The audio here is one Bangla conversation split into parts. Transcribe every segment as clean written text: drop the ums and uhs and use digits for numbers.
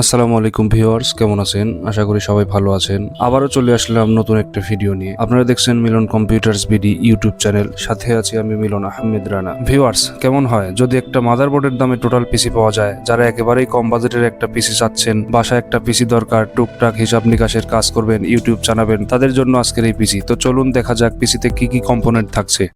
আসসালামু আলাইকুম ভিউয়ার্স, কেমন আছেন? আশা করি সবাই ভালো আছেন। আবারও চলে আসলাম নতুন একটা ভিডিও নিয়ে। আপনারা দেখছেন মিলন কম্পিউটার্স বিডি ইউটিউব চ্যানেল। সাথে আছি আমি মিলন আহমেদ রানা। ভিউয়ার্স, কেমন হয় যদি একটা মাদারবোর্ডের দামে টোটাল পিসি পাওয়া যায়? যারা একেবারেই কম বাজেটের একটা পিসি চাচ্ছেন, বাসায় একটা পিসি দরকার, টুকটাক হিসাব নিকাশের কাজ করবেন, ইউটিউব চালাবেন, তাদের জন্য আজকের এই পিসি। তো চলুন দেখা যাক পিসিতে কি কি কম্পোনেন্ট থাকছে।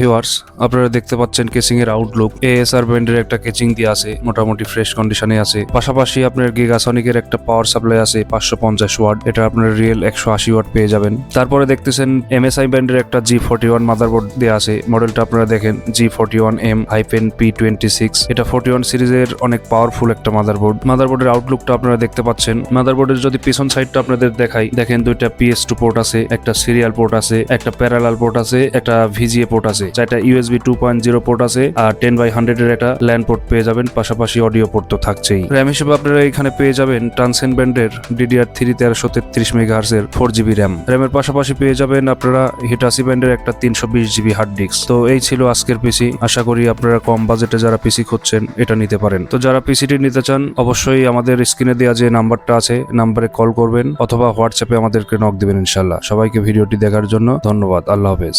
ভিউয়ার্স, আপনারা দেখতে পাচ্ছেন কেচিং এর আউটলুক। এএসআর ব্র্যান্ডের একটা কেচিং দিয়ে আছে, মোটামুটি ফ্রেশ কন্ডিশনে আছে। পাশাপাশি আপনার গিগাসনিকের একটা পাওয়ার সাপ্লাই আছে 550 ওয়াট। এটা আপনার রিয়েল 180 ওয়াট পেয়ে যাবেন। তারপরে দেখতেছেন এমএসআই ব্র্যান্ডের একটা G41 মাদারবোর্ড দেওয়া আছে। মডেলটা আপনারা দেখেন G41M-P26। এটা 41 সিরিজের অনেক পাওয়ারফুল একটা মাদারবোর্ড। মাদারবোর্ডের আউটলুকটা আপনারা দেখতে পাচ্ছেন। মাদারবোর্ডের যদি পিছন সাইডটা আপনাদের দেখাই, দেখেন দুইটা PS2 পোর্ট আছে, একটা সিরিয়াল পোর্ট আছে, একটা প্যারালাল পোর্ট আছে, একটা VGA পোর্ট আছে, যেটা USB 2.0 পোর্ট আছে, আর 10/100 এর একটা ল্যান পোর্ট পেয়ে যাবেন। পাশাপাশি অডিও পোর্ট তো থাকছেই। র্যাম হিসেবে আপনারা এখানে পেয়ে যাবেন ট্রান্সেন্ড ব্র্যান্ডের DDR3 1333 MHz এর 4GB র্যাম। র্যামের পাশাপাশি পেয়ে যাবেন আপনারা হিটাচি ব্র্যান্ডের একটা 320GB হার্ড ডিস্ক। তো এই ছিল আজকের পিসি। আশা করি আপনারা কম বাজেটে যারা পিসি খুঁজছেন এটা নিতে পারেন। তো যারা পিসিটি নিতে চান অবশ্যই আমাদের স্ক্রিনে দেওয়া যে নাম্বারটা আছে নাম্বারে কল করবেন অথবা হোয়াটসঅ্যাপে আমাদেরকে নক দিবেন ইনশাআল্লাহ। সবাইকে ভিডিওটি দেখার জন্য ধন্যবাদ। আল্লাহ হাফেজ।